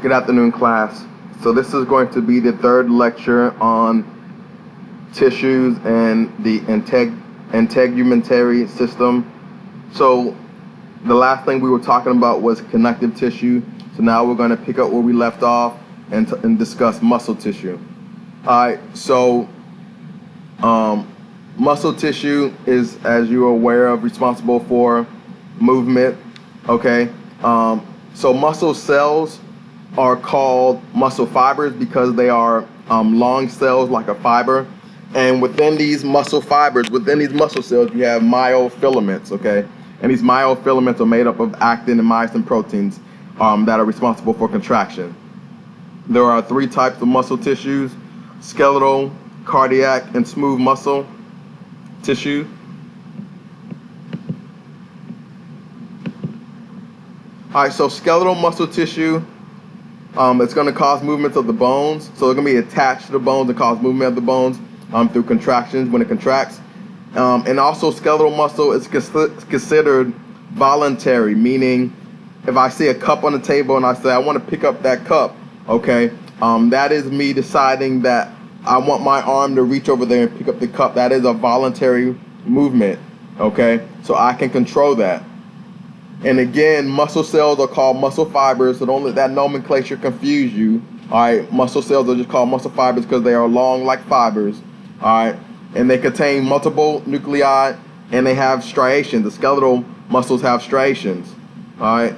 Good afternoon, class. So this is going to be the third lecture on tissues and the integumentary system. So the last thing we were talking about was connective tissue. So now we're going to pick up where we left off and discuss muscle tissue. All right. So muscle tissue is, as you are aware of, responsible for movement. Okay. So muscle cells are called muscle fibers because they are long cells like a fiber. And within these muscle fibers, within these muscle cells, you have myofilaments, okay? And these myofilaments are made up of actin and myosin proteins that are responsible for contraction. There are three types of muscle tissues: skeletal, cardiac, and smooth muscle tissue. All right, so skeletal muscle tissue, it's going to cause movements of the bones. So it's going to be attached to the bones and cause movement of the bones through contractions when it contracts. And also skeletal muscle is considered voluntary, meaning if I see a cup on the table and I say I want to pick up that cup, okay, that is me deciding that I want my arm to reach over there and pick up the cup. That is a voluntary movement, okay? So I can control that. And again, muscle cells are called muscle fibers, so don't let that nomenclature confuse you. All right, muscle cells are just called muscle fibers because they are long like fibers. All right, and they contain multiple nuclei and they have striations. The skeletal muscles have striations. All right,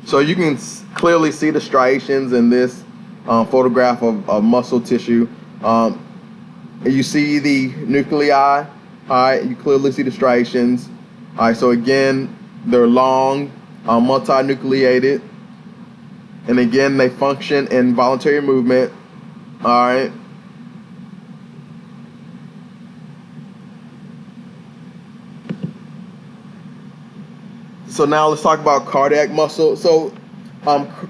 so you can clearly see the striations in this photograph of muscle tissue. You see the nuclei. All right, you clearly see the striations. All right, so again, they're long, multinucleated, and again, they function in voluntary movement. All right. So now let's talk about cardiac muscle. So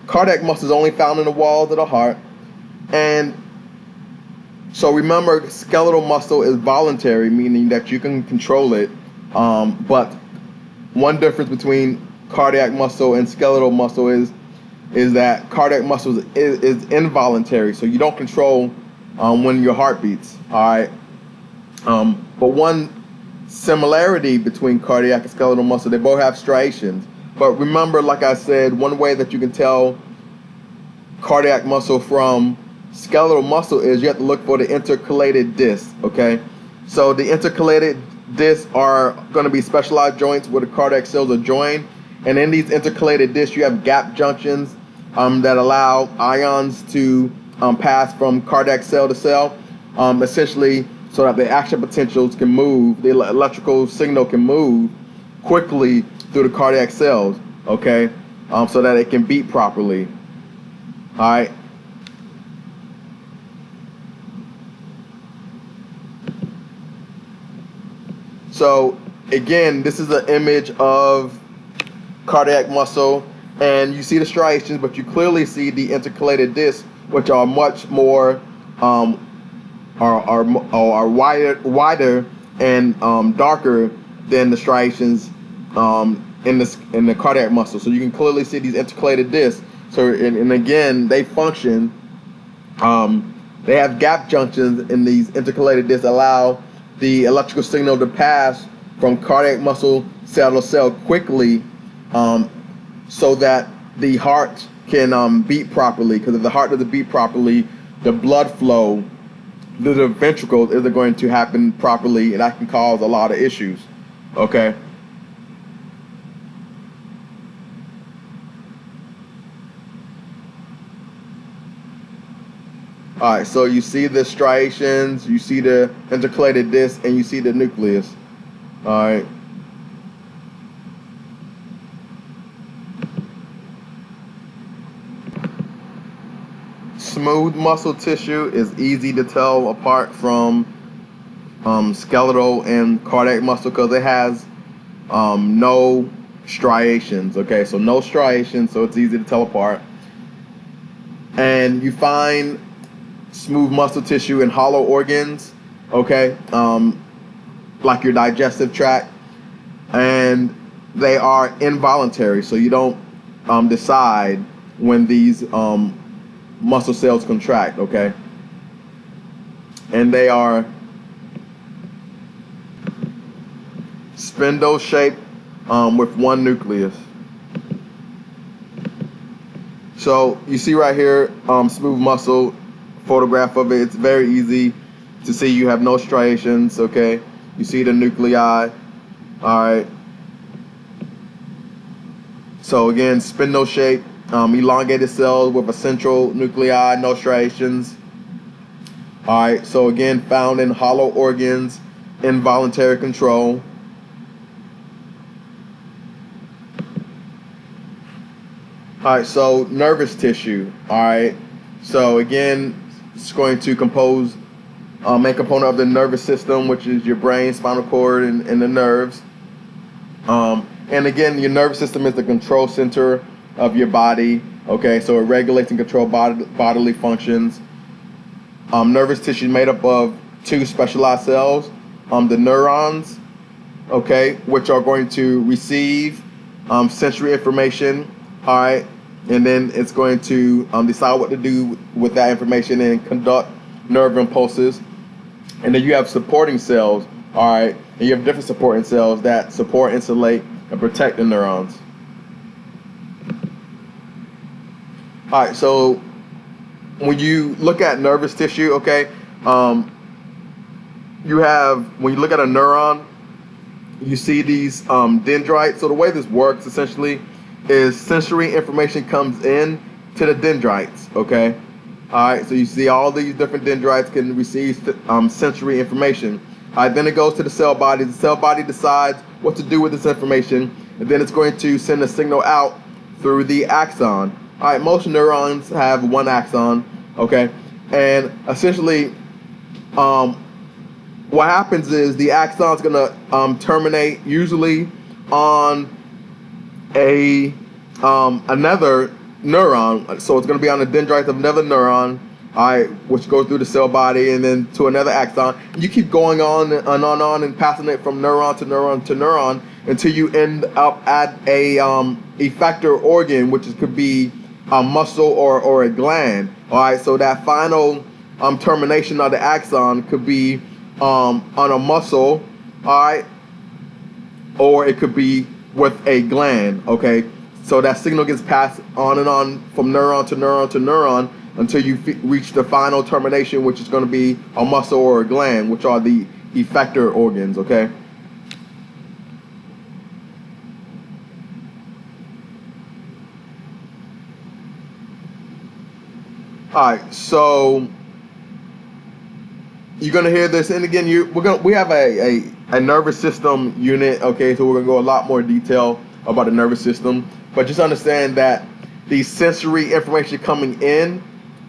cardiac muscle is only found in the walls of the heart, and so remember, skeletal muscle is voluntary, meaning that you can control it. But one difference between cardiac muscle and skeletal muscle is that cardiac muscle is involuntary, so you don't control when your heart beats. All right. But one similarity between cardiac and skeletal muscle, they both have striations. But remember, like I said, one way that you can tell cardiac muscle from skeletal muscle is you have to look for the intercalated discs, okay? So the intercalated discs are going to be specialized joints where the cardiac cells are joined. And in these intercalated discs, you have gap junctions that allow ions to pass from cardiac cell to cell, essentially so that the action potentials can move, the electrical signal can move quickly through the cardiac cells, okay? So that it can beat properly, all right? So again, this is an image of cardiac muscle, and you see the striations, but you clearly see the intercalated discs, which are much more are wider and darker than the striations in the cardiac muscle. So you can clearly see these intercalated discs. So and again, they function. They have gap junctions in these intercalated discs, allow the electrical signal to pass from cardiac muscle cell to cell quickly, so that the heart can beat properly. Because if the heart doesn't beat properly, the blood flow to the ventricles isn't going to happen properly, and that can cause a lot of issues. Okay. All right, so you see the striations, you see the intercalated disc, and you see the nucleus. All right. Smooth muscle tissue is easy to tell apart from skeletal and cardiac muscle because it has no striations. Okay, so no striations, so it's easy to tell apart. And you find smooth muscle tissue in hollow organs, okay, like your digestive tract. And they are involuntary, so you don't decide when these muscle cells contract, okay? And they are spindle-shaped with one nucleus. So you see right here, smooth muscle, photograph of it. It's very easy to see. You have no striations, okay? You see the nuclei, all right? So again, spindle-shaped, elongated cells with a central nuclei, no striations. All right, so again, found in hollow organs, involuntary control. All right, so nervous tissue. All right, so again, it's going to compose main component of the nervous system, which is your brain, spinal cord, and the nerves. And again, your nervous system is the control center of your body. Okay, so it regulates and controls bodily functions. Nervous tissue is made up of two specialized cells, the neurons, okay, which are going to receive sensory information, all right, and then it's going to decide what to do with that information and conduct nerve impulses. And then you have supporting cells, all right, and you have different supporting cells that support, insulate, and protect the neurons. All right, so when you look at nervous tissue, okay, you have, when you look at a neuron, you see these dendrites. So the way this works essentially is sensory information comes in to the dendrites, okay? All right, so you see all these different dendrites can receive sensory information. All right, then it goes to the cell body. The cell body decides what to do with this information, and then it's going to send a signal out through the axon. All right, most neurons have one axon, okay? And essentially, what happens is the axon is going to terminate usually on another neuron. So it's going to be on the dendrites of another neuron, all right, which goes through the cell body and then to another axon. And you keep going on and on and passing it from neuron to neuron to neuron until you end up at a effector organ, which could be a muscle or a gland. All right, so that final termination of the axon could be on a muscle, all right, or it could be with a gland, okay? So that signal gets passed on and on from neuron to neuron to neuron until you reach the final termination, which is going to be a muscle or a gland, which are the effector organs, okay? All right, so you're gonna hear this, and again, we have a nervous system unit, okay? So we're gonna go a lot more detail about the nervous system, but just understand that the sensory information coming in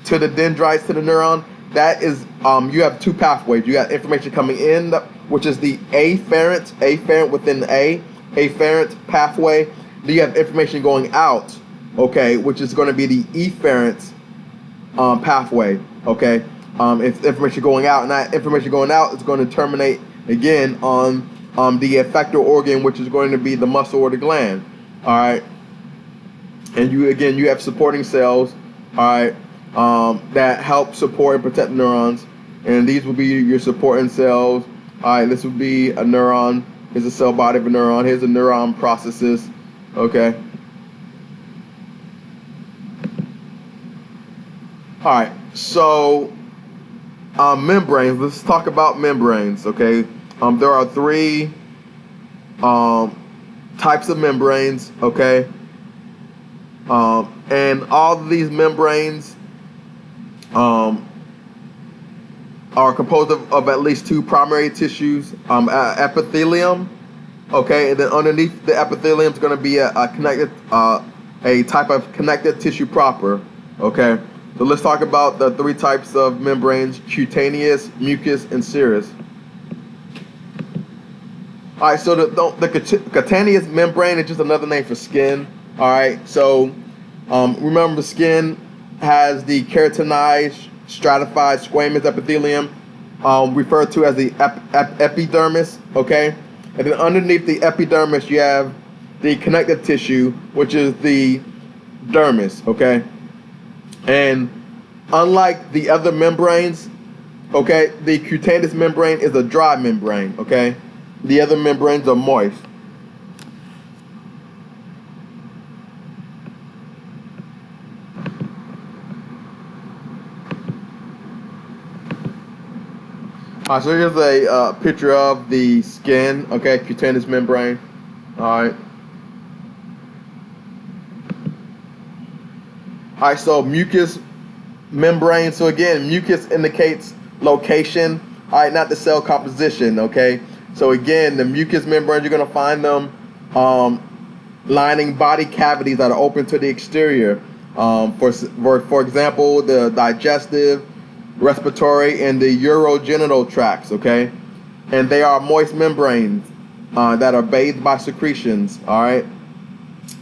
to the dendrites to the neuron, that is, you have two pathways. You got information coming in, which is the afferent within the afferent pathway. Then you have information going out, okay, which is going to be the efferent pathway, okay? It's information going out, and that information going out is going to terminate again on the effector organ, which is going to be the muscle or the gland. All right, and you have supporting cells, all right, that help support and protect neurons, and these will be your supporting cells. All right, this would be a neuron. Here's a cell body of a neuron. Here's a neuron processes. Okay. All right, so membranes. Let's talk about membranes. Okay, there are three types of membranes. Okay, and all of these membranes are composed of at least two primary tissues, epithelium. Okay, and then underneath the epithelium is going to be a type of connective tissue proper. Okay. So let's talk about the three types of membranes: cutaneous, mucous, and serous. All right, so the cutaneous membrane is just another name for skin. All right, so remember the skin has the keratinized, stratified squamous epithelium, referred to as the epidermis, okay? And then underneath the epidermis, you have the connective tissue, which is the dermis, okay? And unlike the other membranes, okay, the cutaneous membrane is a dry membrane, okay? The other membranes are moist. All right, so here's a picture of the skin, okay, cutaneous membrane. All right. All right, so mucous membrane. So again, mucus indicates location, all right, not the cell composition, okay? So again, the mucous membranes, you're gonna find them lining body cavities that are open to the exterior. For example, the digestive, respiratory, and the urogenital tracts, okay? And they are moist membranes that are bathed by secretions, all right?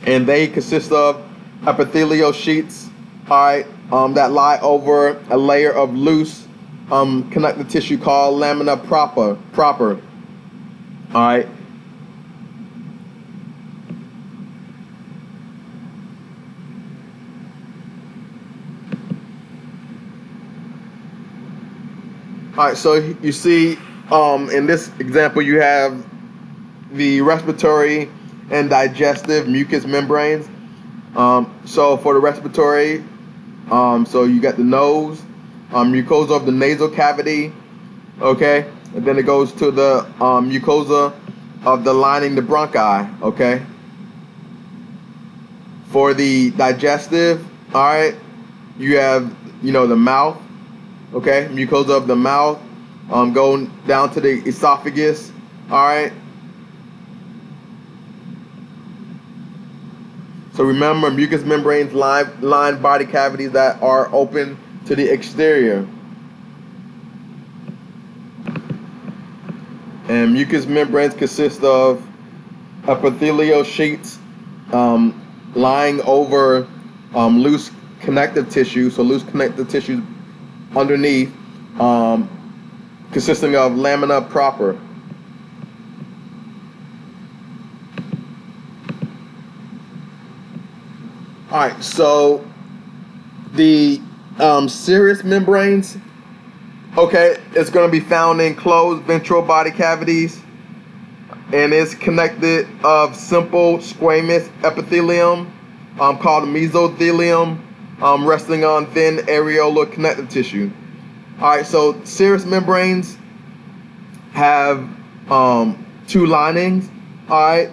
And they consist of epithelial sheets, all right, that lie over a layer of loose connective tissue called lamina propria, all right? All right, so you see in this example, you have the respiratory and digestive mucous membranes. So for the respiratory, so you got the nose, mucosa of the nasal cavity, okay? And then it goes to the mucosa of the lining the bronchi, okay? For the digestive, all right, you have, the mouth, okay? Mucosa of the mouth, going down to the esophagus, all right? So remember, mucous membranes line body cavities that are open to the exterior. And mucous membranes consist of epithelial sheets lying over loose connective tissue. So loose connective tissue underneath, consisting of lamina propria. All right, so the serous membranes, okay, it's going to be found in closed ventral body cavities, and it's connected of simple squamous epithelium called mesothelium, resting on thin areolar connective tissue. All right, so serous membranes have two linings. All right,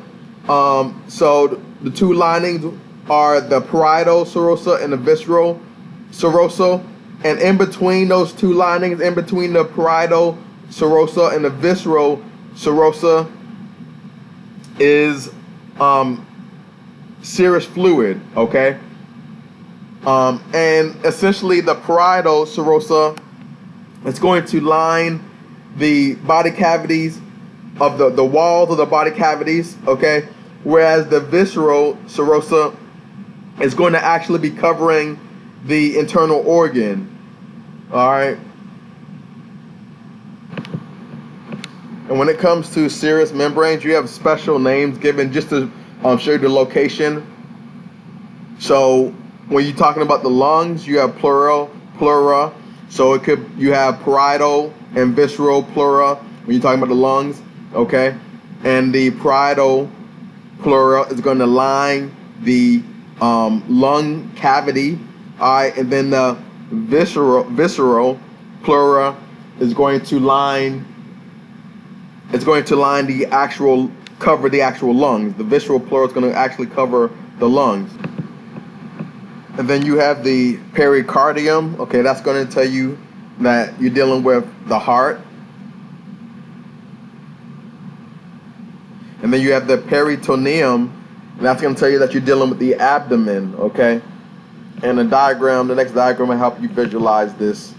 so the two linings are the parietal serosa and the visceral serosa, and in between those two linings, in between the parietal serosa and the visceral serosa, is serous fluid, okay? And essentially the parietal serosa is going to line the body cavities of the walls of the body cavities, okay? Whereas the visceral serosa is going to actually be covering the internal organ, all right? And when it comes to serous membranes, you have special names given just to show you the location. So when you're talking about the lungs, you have pleura. So you have parietal and visceral pleura when you're talking about the lungs, okay? And the parietal pleura is going to line the lung cavity, all right, and then the visceral pleura is going to line cover the actual lungs. The visceral pleura is going to actually cover the lungs. And then you have the pericardium, okay, that's going to tell you that you're dealing with the heart. And then you have the peritoneum, and that's going to tell you that you're dealing with the abdomen, okay? And the next diagram will help you visualize this.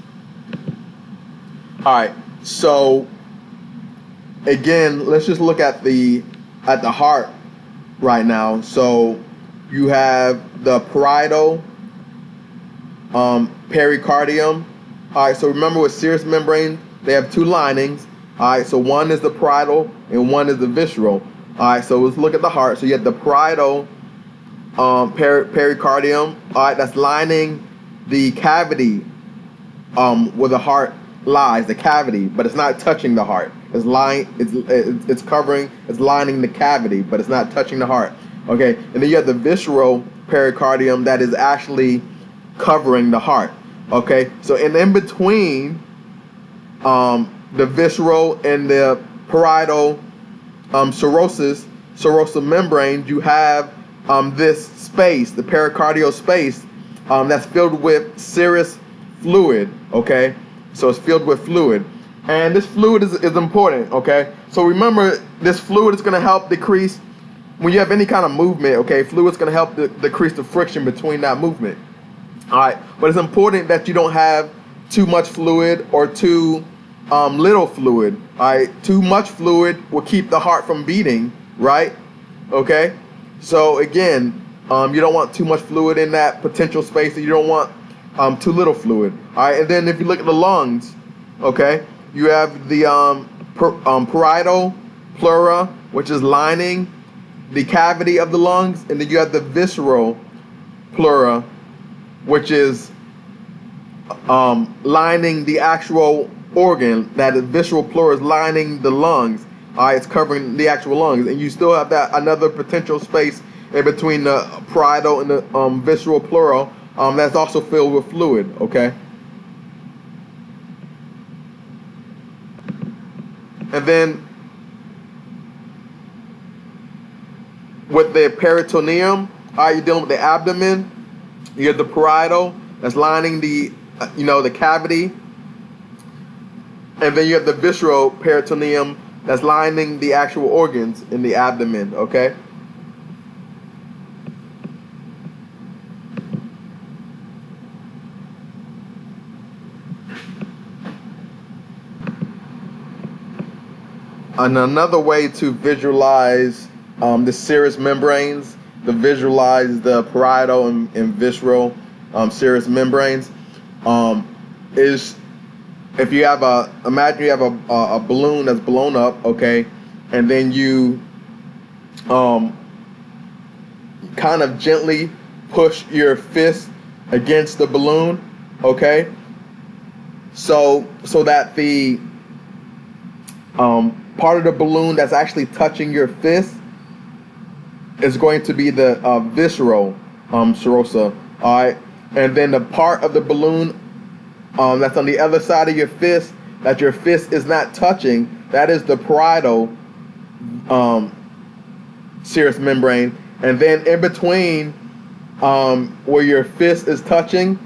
All right, so again, let's just look at the heart right now. So you have the parietal pericardium. All right, so remember with serous membrane, they have two linings. All right, so one is the parietal and one is the visceral. All right, so let's look at the heart. So you have the parietal pericardium. All right, that's lining the cavity where the heart lies, the cavity, but it's not touching the heart. It's covering, it's lining the cavity, but it's not touching the heart. Okay, and then you have the visceral pericardium that is actually covering the heart. Okay, so in between the visceral and the parietal serosal membrane, you have this space, the pericardial space, that's filled with serous fluid. Okay, so it's filled with fluid, and this fluid is important. Okay, so remember, this fluid is going to help decrease when you have any kind of movement. Okay, fluid's going to help decrease the friction between that movement. All right, but it's important that you don't have too much fluid or too little fluid. All right, too much fluid will keep the heart from beating, right? Okay, so again, you don't want too much fluid in that potential space, and you don't want too little fluid. All right, and then if you look at the lungs, okay, you have the parietal pleura, which is lining the cavity of the lungs, and then you have the visceral pleura, which is lining the actual organ. That the visceral pleura is lining the lungs. All right, it's covering the actual lungs, and you still have that another potential space in between the parietal and the visceral pleura that's also filled with fluid. Okay, and then with the peritoneum, all right, you're dealing with the abdomen. You have the parietal that's lining the the cavity, and then you have the visceral peritoneum that's lining the actual organs in the abdomen. Okay. And another way to visualize the serous membranes, to visualize the parietal and visceral serous membranes, is if you have imagine you have a balloon that's blown up, okay, and then you kind of gently push your fist against the balloon, okay, so that the part of the balloon that's actually touching your fist is going to be the visceral serosa. All right, and then the part of the balloon that's on the other side of your fist that your fist is not touching, that is the parietal serous membrane. And then in between where your fist is touching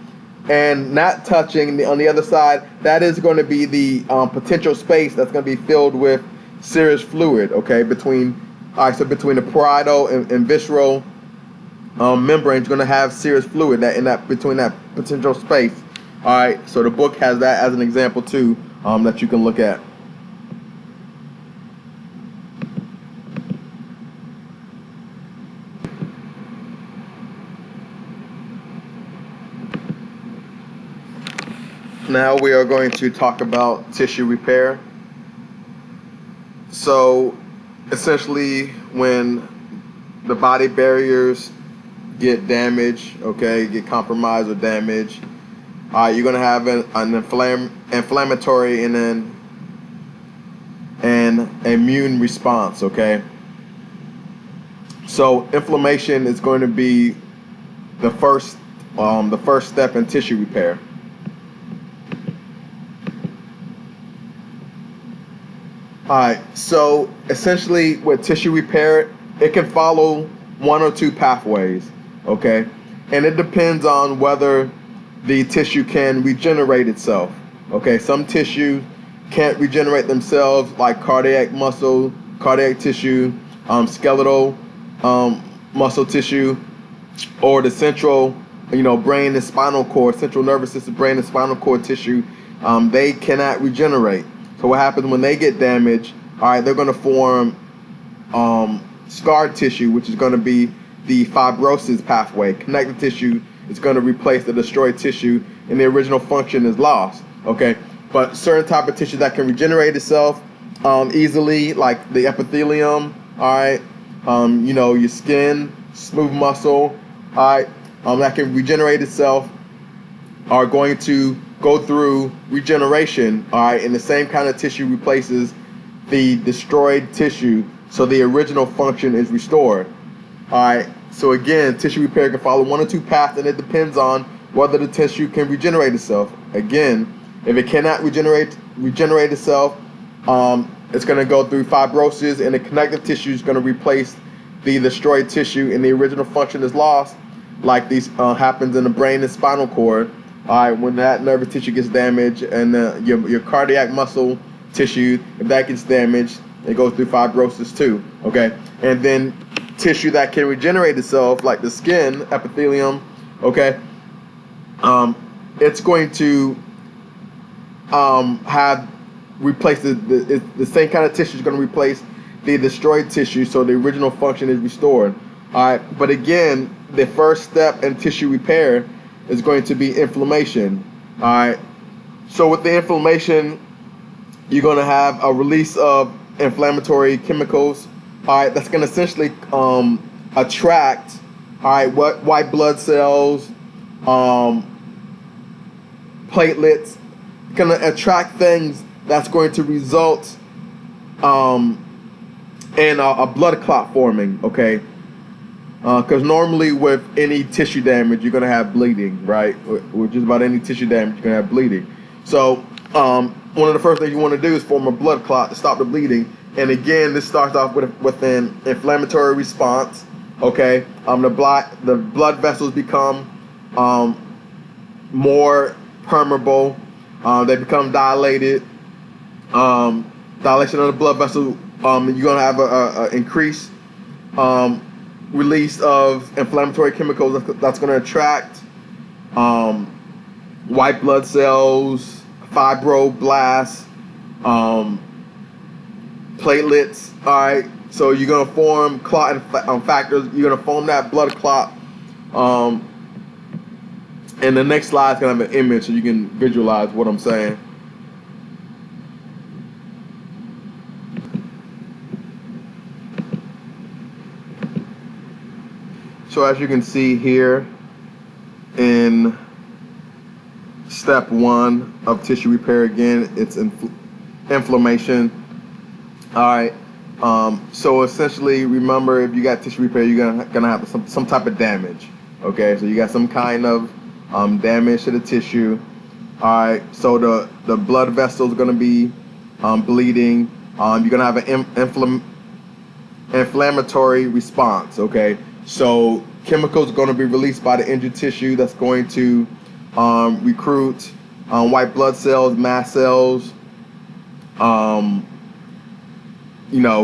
and not touching on the other side, that is going to be the potential space that's going to be filled with serous fluid. Okay, between the parietal and visceral membrane is going to have serous fluid between that potential space. All right, so the book has that as an example too, that you can look at. Now we are going to talk about tissue repair. So essentially, when the body barriers get damaged, okay, get compromised or damaged, you're going to have an inflammatory and an immune response, okay? So inflammation is going to be the first step in tissue repair. All right, so essentially with tissue repair, it can follow one or two pathways, okay? And it depends on whether the tissue can regenerate itself, okay? Some tissue can't regenerate themselves, like cardiac muscle, cardiac tissue, skeletal muscle tissue, or the central, brain and spinal cord, central nervous system, brain and spinal cord tissue. They cannot regenerate. So what happens when they get damaged? All right, they're going to form scar tissue, which is going to be the fibrosis pathway. Connective tissue is going to replace the destroyed tissue, and the original function is lost. Okay, but certain type of tissue that can regenerate itself easily, like the epithelium, all right, your skin, smooth muscle, all right, that can regenerate itself, are going to go through regeneration, all right, and the same kind of tissue replaces the destroyed tissue, so the original function is restored. All right, so again, tissue repair can follow one or two paths, and it depends on whether the tissue can regenerate itself. Again, if it cannot regenerate itself, it's going to go through fibrosis, and the connective tissue is going to replace the destroyed tissue, and the original function is lost, like these happens in the brain and spinal cord. All right, when that nervous tissue gets damaged, and your cardiac muscle tissue, if that gets damaged, it goes through fibrosis too. Okay, and then tissue that can regenerate itself, like the skin epithelium. Okay, it's going to have replaced the same kind of tissue is going to replace the destroyed tissue, so the original function is restored. All right, but again, the first step in tissue repair is going to be inflammation. All right, so with the inflammation, you're going to have a release of inflammatory chemicals. All right, that's going to essentially attract, all right, white blood cells, platelets, going to attract things that's going to result in a blood clot forming. Okay, because normally with any tissue damage, you're going to have bleeding, right? With just about any tissue damage, you're going to have bleeding. So one of the first things you want to do is form a blood clot to stop the bleeding. And again, this starts off with an inflammatory response. Okay, the blood vessels become more permeable. They become dilated. Dilation of the blood vessel. You're gonna have a increased release of inflammatory chemicals that's going to attract white blood cells, fibroblasts, platelets. All right, so you're going to form clotting factors. You're going to form that blood clot. And the next slide is going to have an image so you can visualize what I'm saying. So as you can see here in step 1 of tissue repair, again, it's inflammation. All right. So essentially, remember, if you got tissue repair, you're gonna have some type of damage. Okay. So you got some kind of damage to the tissue. All right. So the blood vessels are gonna be bleeding. You're gonna have an inflammatory response. Okay. So chemicals are going to be released by the injured tissue that's going to recruit white blood cells, mast cells,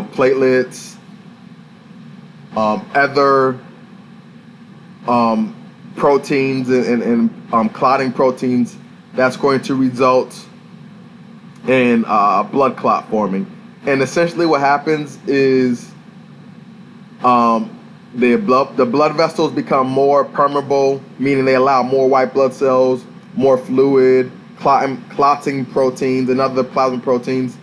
platelets, other proteins and clotting proteins that's going to result in blood clot forming. And essentially what happens is the blood vessels become more permeable, meaning they allow more white blood cells, more fluid, clotting proteins and other plasma proteins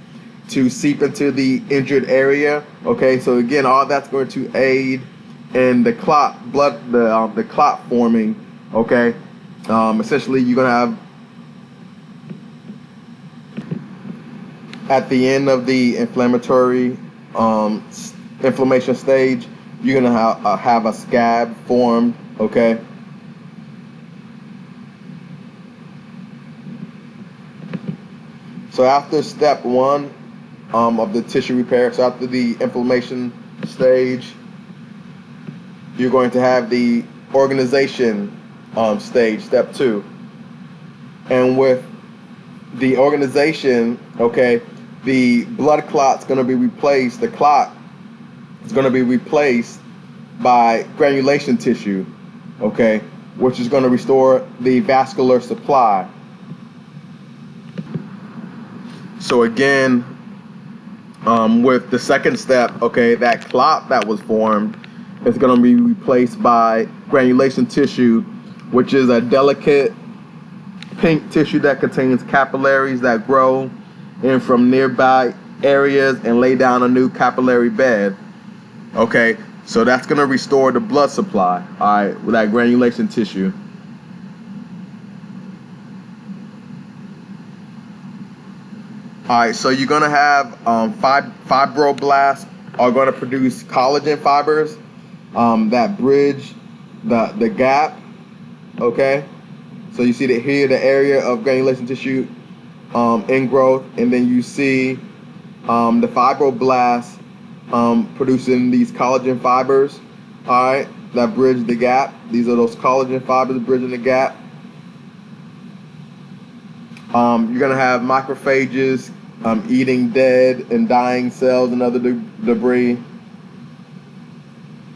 to seep into the injured area. Okay, so again, all that's going to aid in the clot forming. Okay, essentially you're gonna have, at the end of the inflammation stage, you're gonna have a scab formed. Okay. So after step 1 of the tissue repair, so after the inflammation stage, you're going to have the organization stage, step 2. And with the organization, okay, the blood clot's going to be replaced. The clot is going to be replaced by granulation tissue, okay, which is going to restore the vascular supply. So again, with the second step, okay, that clot that was formed is going to be replaced by granulation tissue, which is a delicate pink tissue that contains capillaries that grow in from nearby areas and lay down a new capillary bed. Okay, so that's gonna restore the blood supply. All right, with that granulation tissue. All right, so you're gonna have fibroblasts are gonna produce collagen fibers that bridge the gap. Okay, so you see that here the area of granulation tissue ingrowth, and then you see the fibroblasts producing these collagen fibers. All right, that bridge the gap. These are those collagen fibers bridging the gap. You're gonna have macrophages eating dead and dying cells and other debris,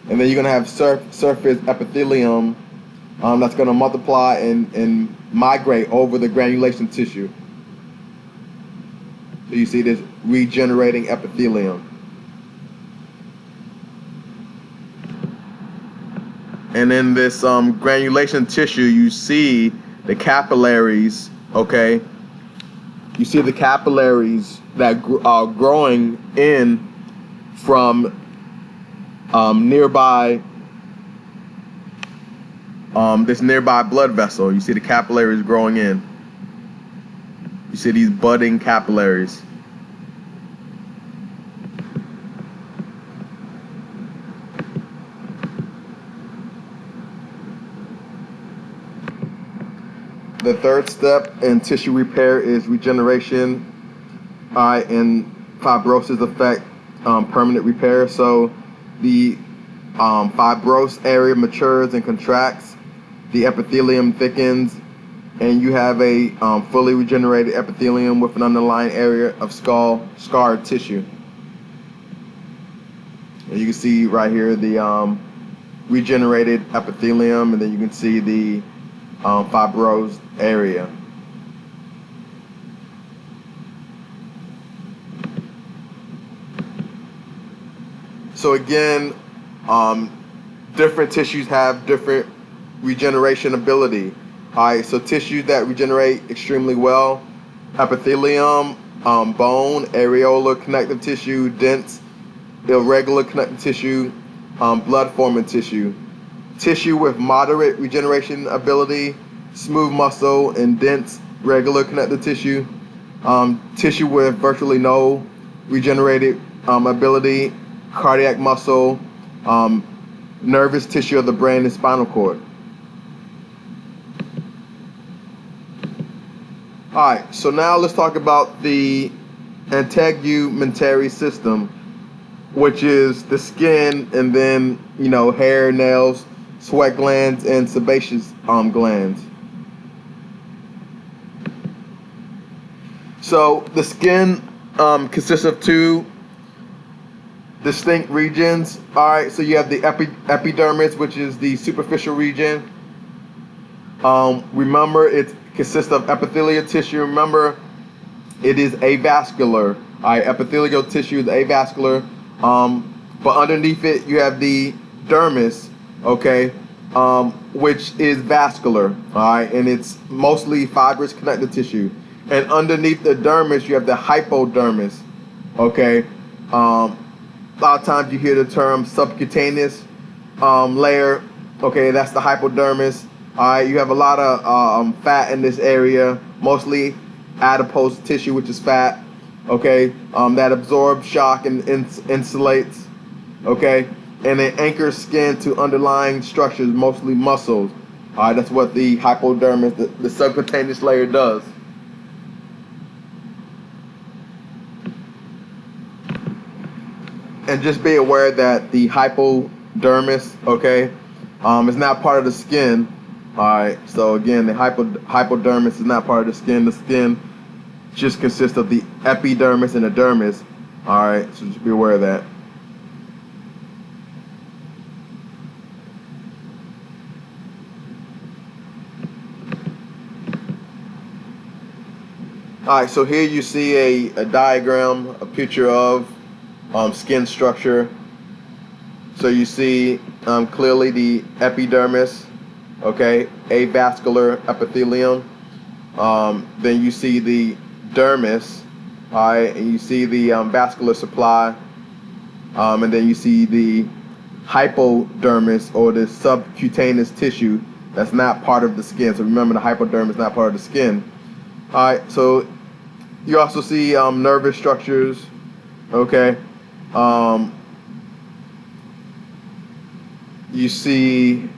and then you're gonna have surface epithelium that's gonna multiply and migrate over the granulation tissue. So you see this regenerating epithelium. And in this granulation tissue, you see the capillaries. Okay, you see the capillaries that are growing in from nearby this nearby blood vessel. You see the capillaries growing in. You see these budding capillaries. The third step in tissue repair is regeneration. And fibrosis affect permanent repair. So the fibrosed area matures and contracts, the epithelium thickens, and you have a fully regenerated epithelium with an underlying area of scarred tissue. And you can see right here the regenerated epithelium, and then you can see the fibrosed area. So again, different tissues have different regeneration ability. All right, so tissues that regenerate extremely well: epithelium, bone, areolar connective tissue, dense, irregular connective tissue, blood-forming tissue. Tissue with moderate regeneration ability: smooth muscle and dense, regular connective tissue. Tissue with virtually no regenerated ability: cardiac muscle, nervous tissue of the brain and spinal cord. All right, so now let's talk about the integumentary system, which is the skin, and then hair, nails, sweat glands, and sebaceous glands. So the skin consists of two distinct regions. All right, so you have the epidermis, which is the superficial region. Remember, it consists of epithelial tissue. Remember, it is avascular. All right, epithelial tissue is avascular. But underneath it, you have the dermis, okay, which is vascular. All right, and it's mostly fibrous connective tissue. And underneath the dermis, you have the hypodermis, okay. A lot of times you hear the term subcutaneous layer. Okay, that's the hypodermis. All right, you have a lot of fat in this area, mostly adipose tissue, which is fat. Okay, that absorbs shock and insulates. Okay, and it anchors skin to underlying structures, mostly muscles. All right, that's what the hypodermis, the subcutaneous layer, does. And just be aware that the hypodermis, okay, is not part of the skin. All right, so again, the hypodermis is not part of the skin. The skin just consists of the epidermis and the dermis. All right, so just be aware of that. All right, so here you see a diagram, a picture of skin structure. So you see clearly the epidermis, okay, avascular epithelium. Then you see the dermis, all right, and you see the vascular supply. And then you see the hypodermis, or the subcutaneous tissue that's not part of the skin. So remember, the hypodermis is not part of the skin. All right, so you also see nervous structures, okay? You see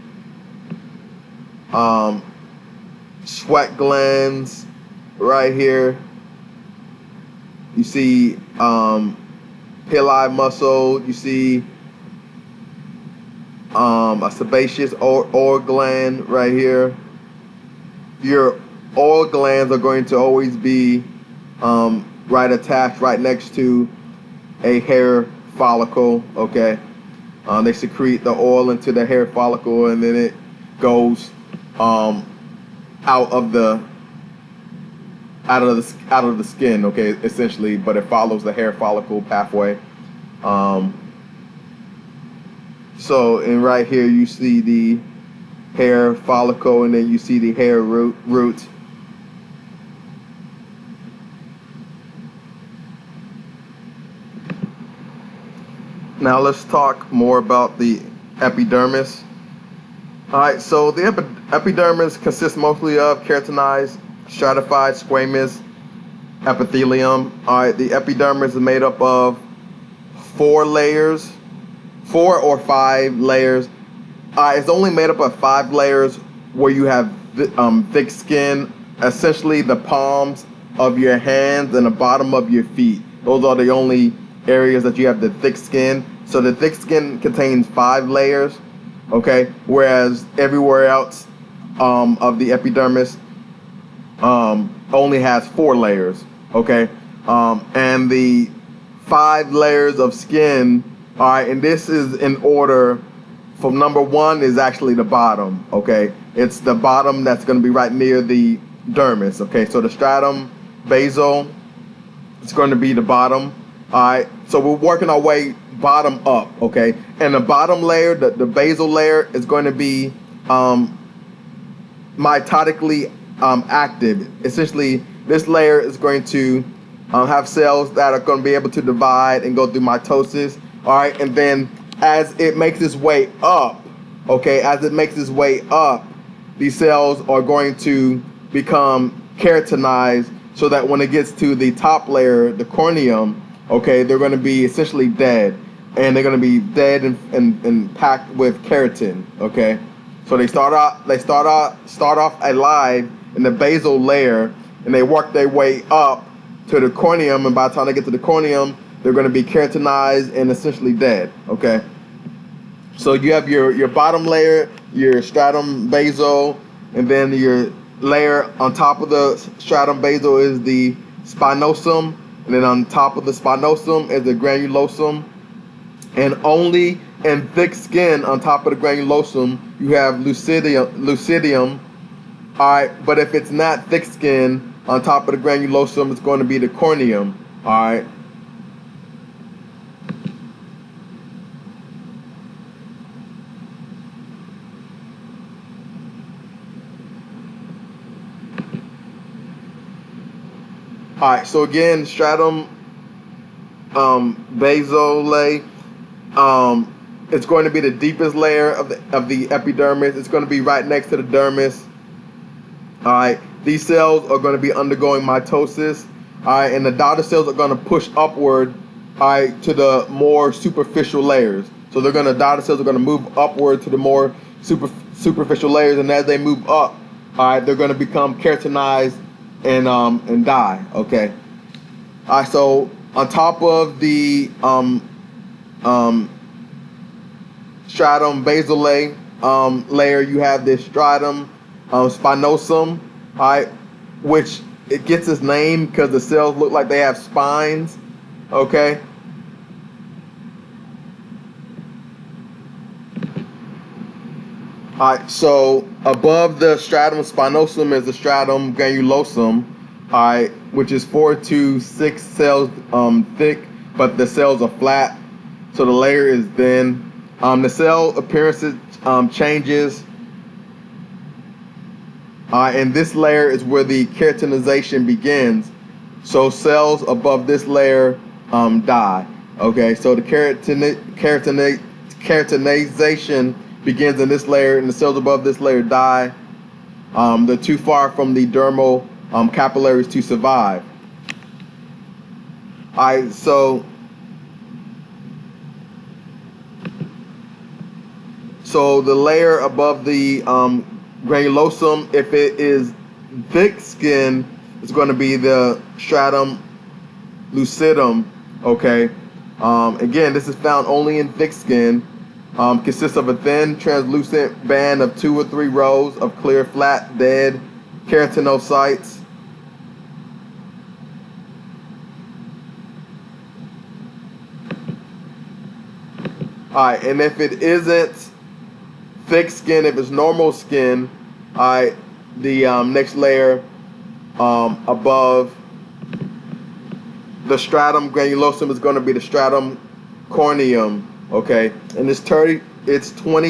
sweat glands right here. You see pili muscle. You see a sebaceous oil gland right here. Your oil glands are going to always be right attached, right next to a hair follicle. Okay, they secrete the oil into the hair follicle, and then it goes out of the skin. Okay, essentially, but it follows the hair follicle pathway. So, and right here you see the hair follicle, and then you see the hair root. Now let's talk more about the epidermis. All right, so the epidermis consists mostly of keratinized, stratified, squamous epithelium. All right, the epidermis is made up of 4 or 5 layers. It's only made up of 5 layers where you have thick skin, essentially the palms of your hands and the bottom of your feet. Those are the only areas that you have the thick skin. So the thick skin contains 5 layers, okay? Whereas everywhere else of the epidermis only has 4 layers, okay? And the 5 layers of skin, all right, and this is in order. From number 1 is actually the bottom, okay? It's the bottom that's going to be right near the dermis, okay? So the stratum basal is going to be the bottom, all right? So we're working our way bottom up, okay? And the bottom layer, the basal layer, is going to be mitotically active. Essentially, this layer is going to have cells that are going to be able to divide and go through mitosis, all right? And then as it makes its way up, okay, these cells are going to become keratinized, so that when it gets to the top layer, the corneum, okay, they're going to be essentially dead, and they're going to be dead and packed with keratin, okay. So they start off alive in the basal layer, and they work their way up to the corneum, and by the time they get to the corneum, they're going to be keratinized and essentially dead, okay? So you have your bottom layer, your stratum basal, and then your layer on top of the stratum basal is the spinosum, and then on top of the spinosum is the granulosum. And only in thick skin on top of the granulosum, you have lucidium. All right, but if it's not thick skin on top of the granulosum, it's going to be the corneum, all right? All right, so again, stratum basale, it's going to be the deepest layer of the epidermis. It's going to be right next to the dermis. All right, these cells are going to be undergoing mitosis. All right, and the daughter cells are going to push upward, all right, to the more superficial layers. So daughter cells are going to move upward to the more superficial layers, and as they move up, all right, they're going to become keratinized and die. Okay. All right. So on top of the stratum basale layer, you have this stratum spinosum. All right, which it gets its name because the cells look like they have spines. Okay. All right, so above the stratum spinosum is the stratum granulosum, all right, which is 4 to 6 cells thick, but the cells are flat, so the layer is thin. The cell appearance changes, and this layer is where the keratinization begins. So cells above this layer die, Okay, so the keratinization begins in this layer, and the cells above this layer die. They're too far from the dermal capillaries to survive. All right, so the layer above the granulosum, if it is thick skin, it's going to be the stratum lucidum. Okay. Again, this is found only in thick skin. Consists of a thin, translucent band of 2 or 3 rows of clear, flat, dead keratinocytes. All right, and if it isn't thick skin, if it's normal skin, all right, the next layer above the stratum granulosum is going to be the stratum corneum. Okay, and it's 20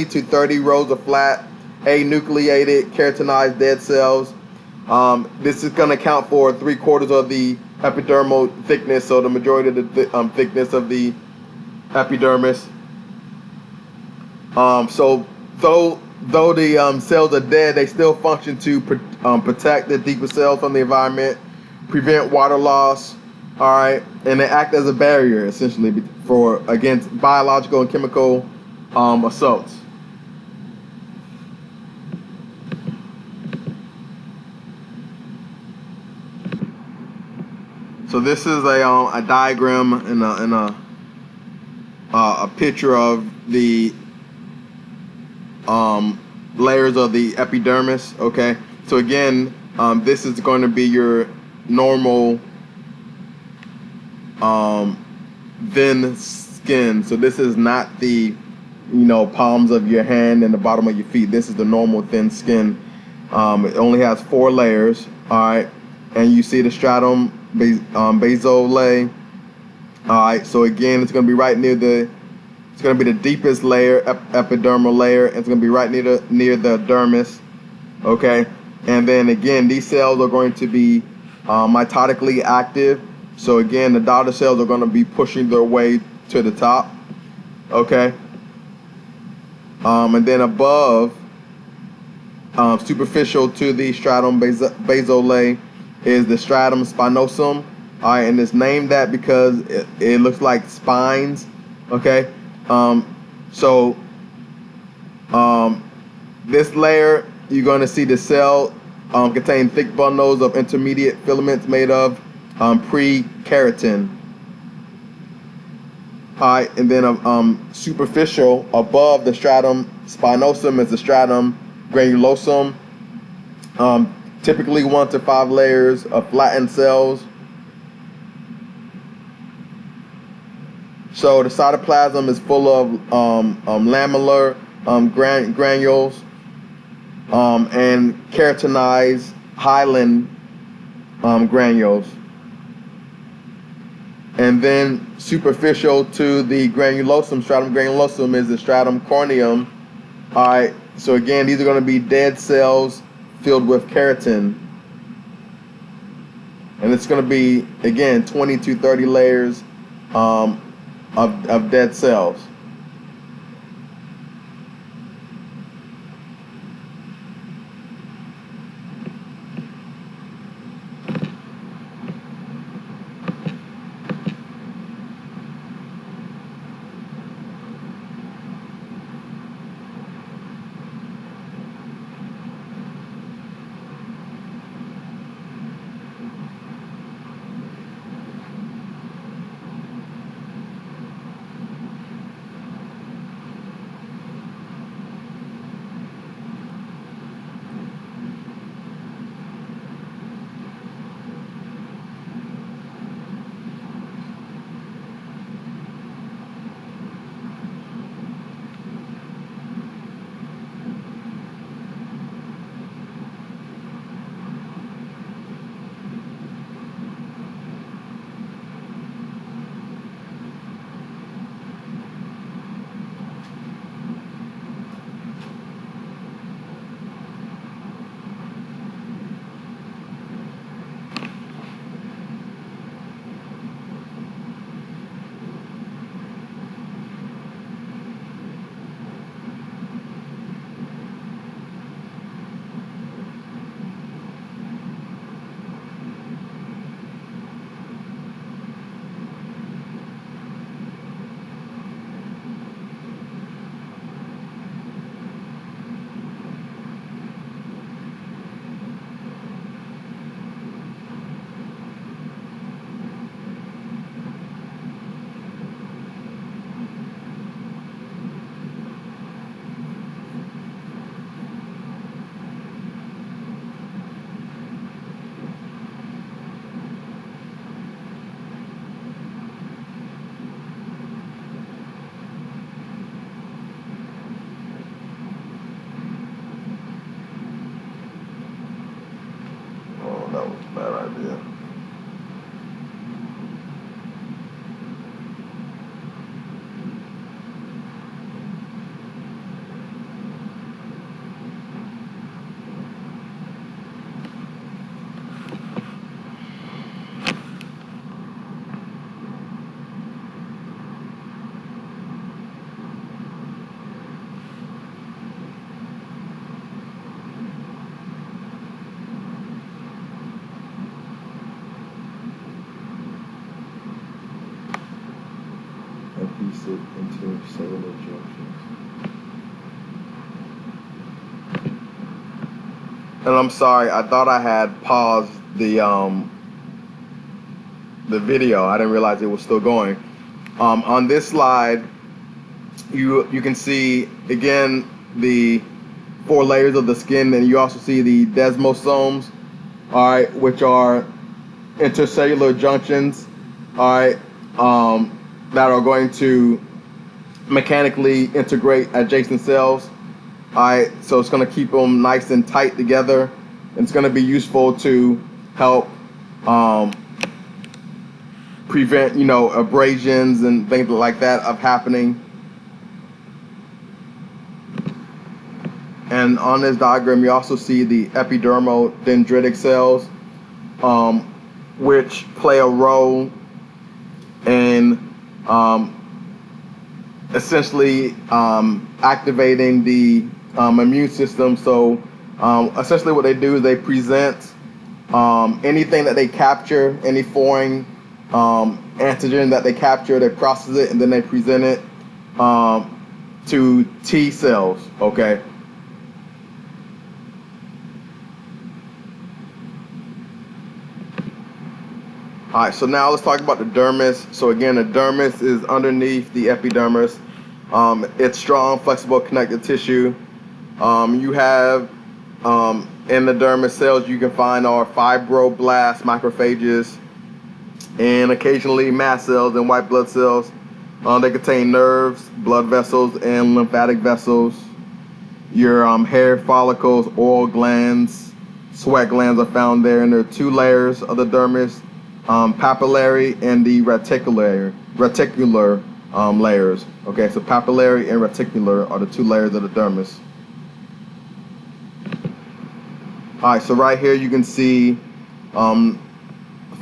to 30 rows of flat, anucleated, keratinized dead cells. This is going to account for 3/4 of the epidermal thickness, so the majority of the thickness of the epidermis. So though the cells are dead, they still function to protect the deeper cells from the environment, prevent water loss. All right, and they act as a barrier essentially for against biological and chemical assaults. So this is a diagram and a picture of the layers of the epidermis. Okay, so again, this is going to be your normal thin skin. So this is not the palms of your hand and the bottom of your feet. This is the normal thin skin. It only has 4 layers. All right, and you see the stratum basale. All right, so again, it's going to be right near it's going to be the deepest layer, epidermal layer, and it's going to be right near the dermis. Okay, and then again, these cells are going to be mitotically active. So again, the daughter cells are going to be pushing their way to the top. Okay, and then above, superficial to the stratum basale, is the stratum spinosum. All right, and it's named that because it looks like spines. Okay, so this layer, you're going to see the cell contain thick bundles of intermediate filaments made of pre-keratin. All right, and then superficial above the stratum spinosum is the stratum granulosum. Typically 1 to 5 layers of flattened cells. So the cytoplasm is full of lamellar granules and keratinized hyaline granules. And then superficial to the granulosum, stratum granulosum, is the stratum corneum. All right, so again, these are going to be dead cells filled with keratin. And it's going to be, again, 20 to 30 layers of dead cells. it intercellular junctions. And I'm sorry, I thought I had paused the video. I didn't realize it was still going. On this slide, you can see again the 4 layers of the skin, and you also see the desmosomes, all right, which are intercellular junctions, all right, that are going to mechanically integrate adjacent cells. All right, so it's going to keep them nice and tight together, and it's going to be useful to help prevent, abrasions and things like that of happening. And on this diagram, you also see the epidermal dendritic cells, which play a role in essentially activating the immune system. So essentially what they do is they present anything that they capture, any foreign antigen that they capture, they process it, and then they present it to T cells, okay? All right, so now let's talk about the dermis. So again, the dermis is underneath the epidermis. It's strong, flexible, connective tissue. You have in the dermis cells you can find are fibroblasts, macrophages, and occasionally mast cells and white blood cells. They contain nerves, blood vessels, and lymphatic vessels. Your hair follicles, oil glands, sweat glands are found there, and there are 2 layers of the dermis. Papillary and the reticular layers. Okay, so papillary and reticular are the 2 layers of the dermis. All right, so right here you can see a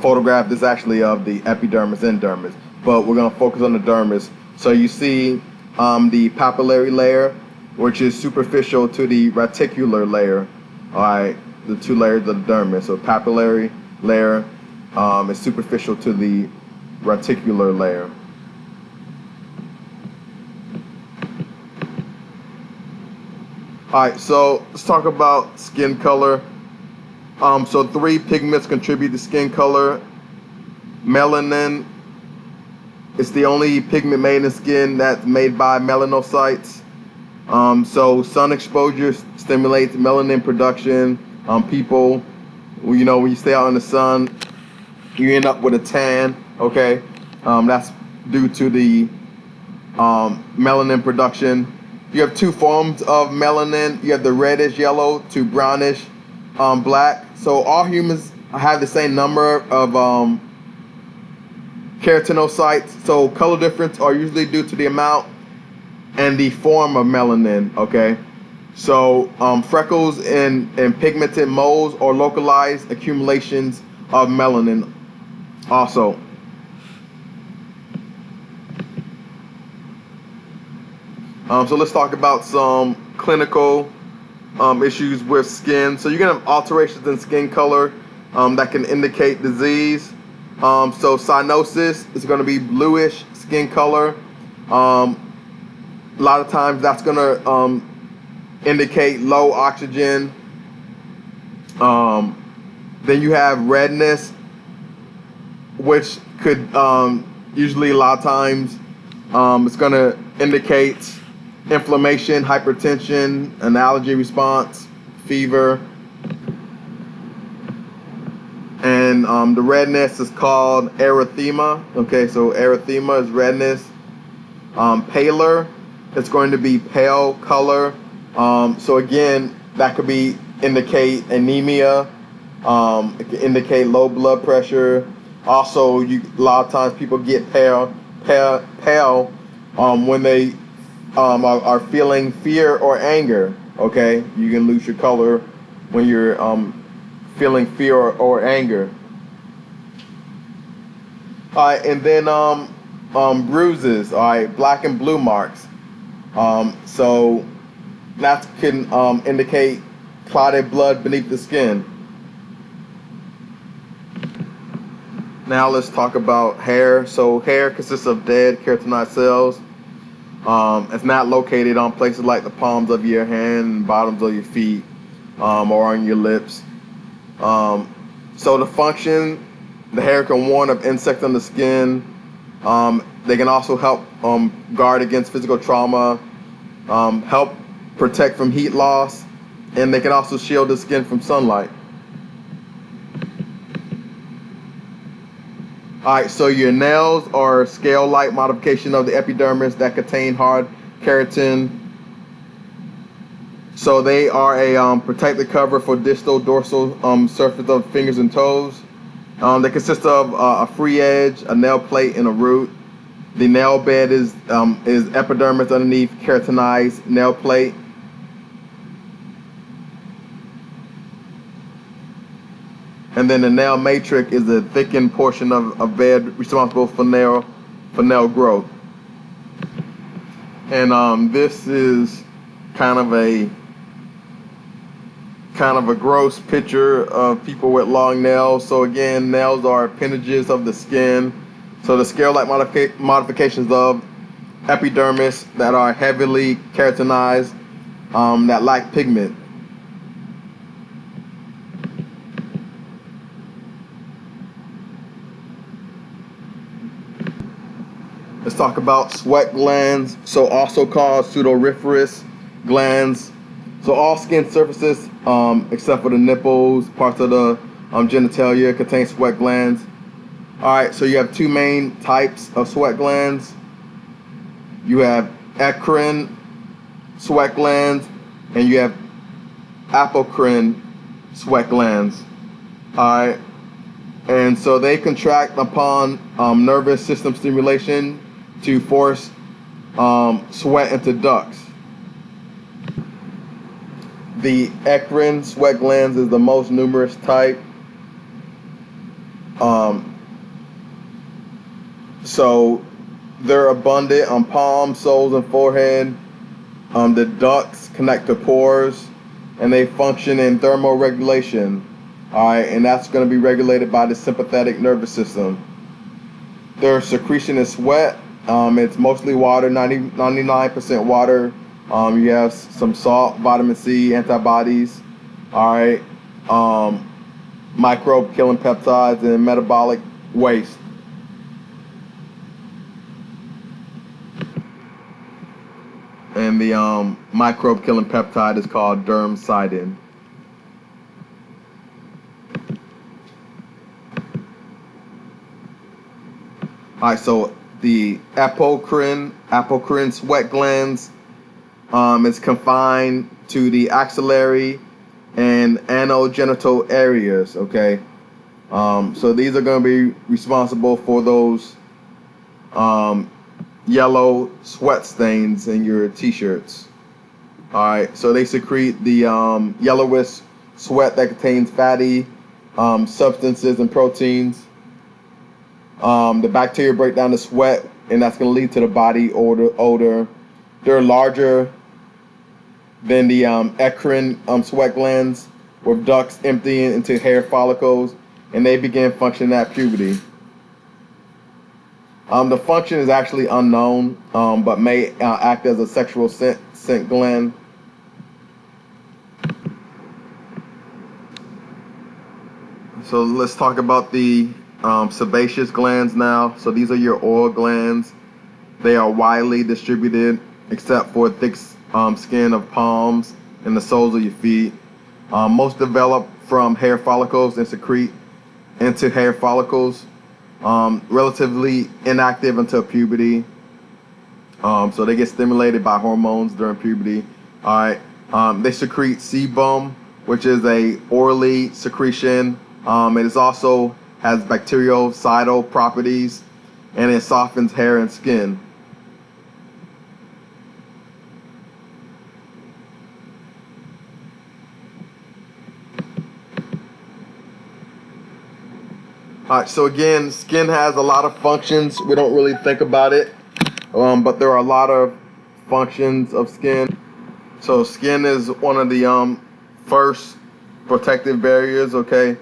photograph. This is actually of the epidermis and dermis, but we're going to focus on the dermis. So you see the papillary layer, which is superficial to the reticular layer. All right, the 2 layers of the dermis. So papillary layer is superficial to the reticular layer. All right, so let's talk about skin color. So 3 pigments contribute to skin color. Melanin is the only pigment made in skin that's made by melanocytes. So sun exposure stimulates melanin production. People, when you stay out in the sun, you end up with a tan, okay? That's due to the melanin production. You have 2 forms of melanin. You have the reddish yellow to brownish black. So all humans have the same number of keratinocytes. So color difference are usually due to the amount and the form of melanin, okay? So freckles and pigmented moles or localized accumulations of melanin also. So let's talk about some clinical issues with skin. So you're going to have alterations in skin color that can indicate disease. So cyanosis is going to be bluish skin color. A lot of times that's going to indicate low oxygen. Then you have redness, which could usually a lot of times it's going to indicate inflammation, hypertension, an allergy response, fever. And the redness is called erythema. Okay, so erythema is redness. Paler, it's going to be pale color. So again, that could indicate anemia. It can indicate low blood pressure. Also, a lot of times people get pale when they are feeling fear or anger. Okay, you can lose your color when you're feeling fear or anger. All right, and then bruises. All right, black and blue marks. So that can indicate clotted blood beneath the skin. Now let's talk about hair. So hair consists of dead keratinized cells. It's not located on places like the palms of your hand and bottoms of your feet, or on your lips. So the function, the hair can warn of insects on the skin. They can also help guard against physical trauma, help protect from heat loss, and they can also shield the skin from sunlight. All right, so your nails are scale-like modification of the epidermis that contain hard keratin. So they are a protective cover for distal dorsal surface of fingers and toes. They consist of a free edge, a nail plate, and a root. The nail bed is epidermis underneath keratinized nail plate. And then the nail matrix is the thickened portion of bed responsible for nail growth. And this is kind of a gross picture of people with long nails. So again, nails are appendages of the skin. So the scale-like modifications of epidermis that are heavily keratinized, that lack pigment. Let's talk about sweat glands, so also called sudoriferous glands. So all skin surfaces, except for the nipples, parts of the genitalia, contain sweat glands. All right, so you have two main types of sweat glands. You have eccrine sweat glands, and you have apocrine sweat glands. All right, and so they contract upon nervous system stimulation to force sweat into ducts. The eccrine sweat glands is the most numerous type. So they're abundant on palms, soles, and forehead. The ducts connect to pores, and they function in thermoregulation. All right, and that's going to be regulated by the sympathetic nervous system. Their secretion is sweat. It's mostly water, 99% water. You have some salt, vitamin C, antibodies. All right, microbe killing peptides and metabolic waste. And the microbe killing peptide is called dermcidin. All right, so the apocrine sweat glands is confined to the axillary and anogenital areas. Okay, so these are going to be responsible for those yellow sweat stains in your t-shirts. All right, so they secrete the yellowish sweat that contains fatty substances and proteins. The bacteria break down the sweat, and that's going to lead to the body odor. They're larger than the eccrine sweat glands, with ducts emptying into hair follicles, and they begin functioning at puberty. The function is actually unknown, but may act as a sexual scent gland. So let's talk about the sebaceous glands now. So these are your oil glands. They are widely distributed except for thick skin of palms and the soles of your feet. Most develop from hair follicles and secrete into hair follicles. Relatively inactive until puberty. So they get stimulated by hormones during puberty. All right. They secrete sebum, which is a oily secretion. It is also has bactericidal properties, and it softens hair and skin. All right, so again, skin has a lot of functions. We don't really think about it, but there are a lot of functions of skin. So skin is one of the first protective barriers, okay?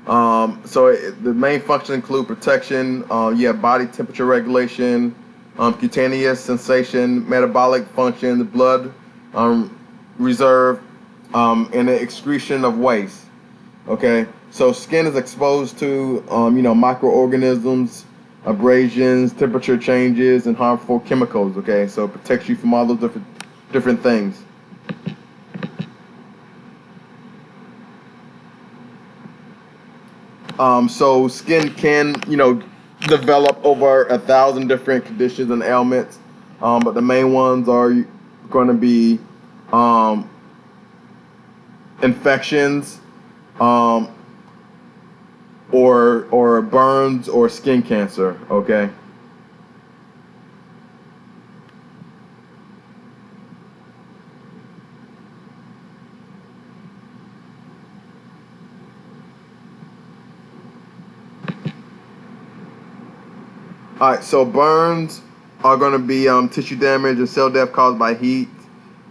The main functions include protection. You have body temperature regulation, cutaneous sensation, metabolic functions, blood reserve, and the excretion of waste. Okay, so skin is exposed to microorganisms, abrasions, temperature changes, and harmful chemicals. Okay, so it protects you from all those different things. So skin can develop over 1,000 different conditions and ailments, but the main ones are going to be um, infections, um, or burns or skin cancer. Okay. All right. So burns are going to be tissue damage and cell death caused by heat,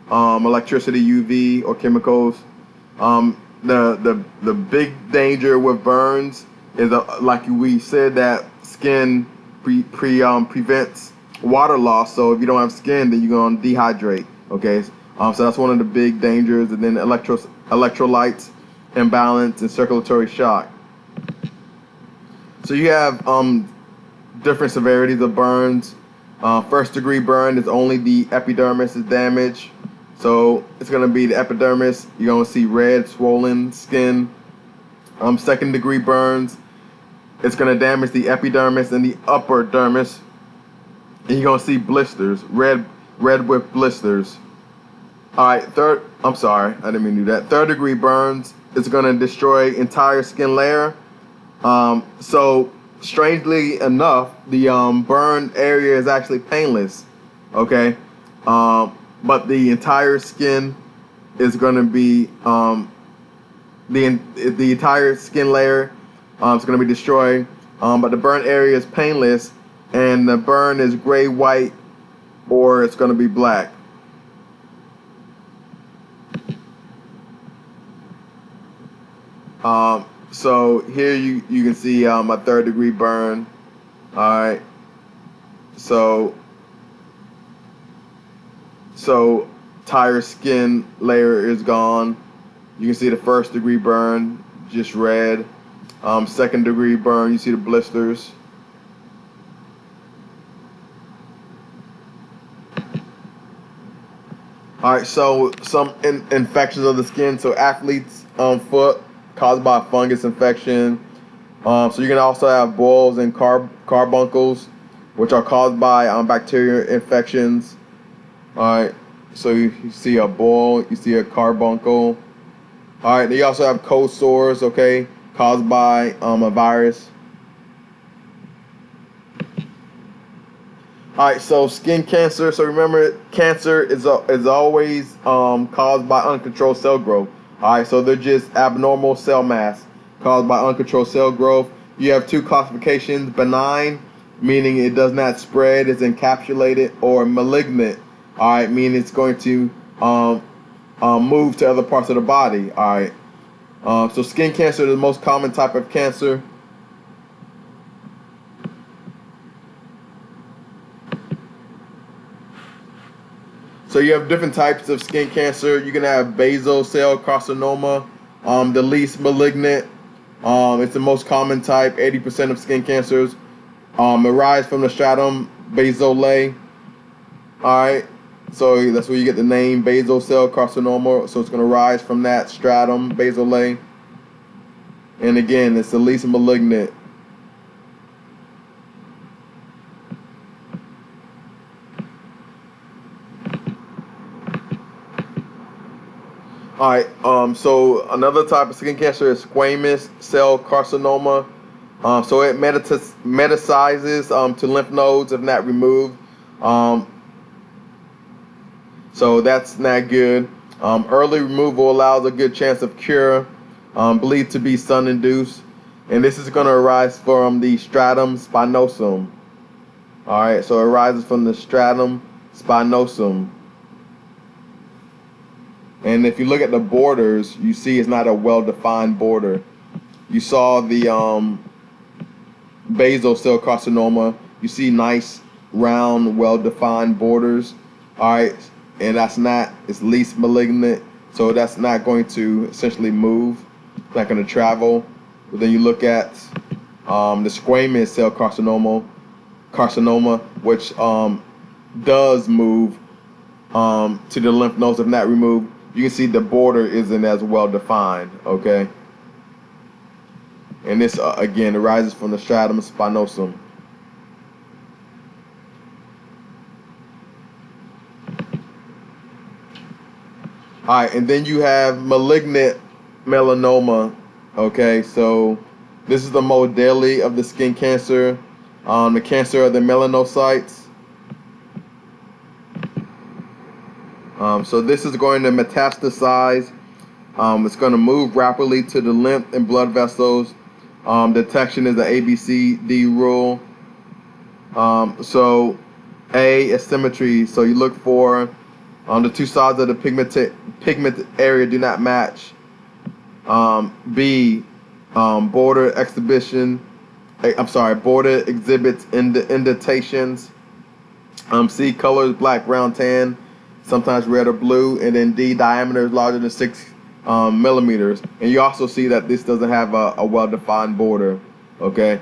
electricity, UV, or chemicals. The big danger with burns is like we said, that skin prevents water loss. So if you don't have skin, then you're gonna dehydrate. Okay, so that's one of the big dangers. And then electrolytes imbalance and circulatory shock. So you have different severities of burns. First degree burn is only the epidermis is damaged. So it's going to be the epidermis. You're going to see red, swollen skin. Second degree burns, it's going to damage the epidermis and the upper dermis. And you're going to see blisters, red with blisters. All right, I'm sorry, I didn't mean to do that. Third degree burns, it's going to destroy entire skin layer. So strangely enough, the burn area is actually painless. Okay. But the entire skin is going to be the entire skin layer is going to be destroyed. But the burn area is painless, and the burn is gray, white, or it's going to be black. So here you can see a third degree burn. All right. So entire skin layer is gone. You can see the first degree burn, just red. Second degree burn, you see the blisters. All right, so some infections of the skin. So athlete's foot caused by a fungus infection. So you can also have boils and carbuncles, which are caused by bacterial infections. All right, so you see a boil, you see a carbuncle. All right, then you also have cold sores, okay, caused by a virus. All right, so skin cancer. So remember, cancer is always caused by uncontrolled cell growth. All right, so they're just abnormal cell mass caused by uncontrolled cell growth. You have two classifications: benign, meaning it does not spread, it's encapsulated, or malignant. All right, meaning it's going to move to other parts of the body. All right. So skin cancer is the most common type of cancer. So you have different types of skin cancer. You can have basal cell carcinoma, the least malignant. It's the most common type. 80% of skin cancers arise from the stratum basale. All right. So that's where you get the name basal cell carcinoma. So it's going to rise from that stratum basale. And again, it's the least malignant. All right. So another type of skin cancer is squamous cell carcinoma. So it metastasizes to lymph nodes if not removed. So that's not good. Early removal allows a good chance of cure. Believed to be sun-induced, and this is going to arise from the stratum spinosum. All right. So it arises from the stratum spinosum. And if you look at the borders, you see it's not a well-defined border. You saw the basal cell carcinoma. You see nice round, well-defined borders. All right, and it's least malignant, so that's not going to essentially move. It's not going to travel. But then you look at the squamous cell carcinoma, which does move to the lymph nodes. If not removed, you can see the border isn't as well defined. Okay, and this again arises from the stratum spinosum. All right, and then you have malignant melanoma. Okay, so this is the most deadly of the skin cancer, the cancer of the melanocytes. So this is going to metastasize. It's going to move rapidly to the lymph and blood vessels. Detection is the ABCD rule. So A, asymmetry. So you look for the two sides of the pigment area do not match. B, border border exhibits indentations. C, colors black, brown, tan, sometimes red or blue, and then D, diameter is larger than 6 millimeters. And you also see that this doesn't have a well-defined border. Okay,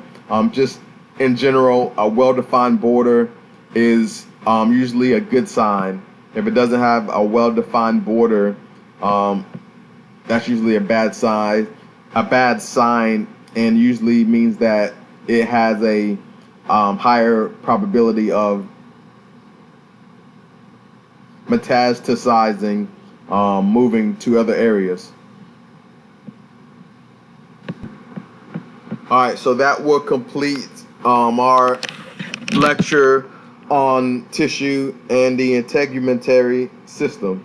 just in general, a well-defined border is usually a good sign. If it doesn't have a well-defined border, that's usually a bad sign. A bad sign, and usually means that it has a higher probability of metastasizing, moving to other areas. All right, so that will complete our lecture on tissue and the integumentary system.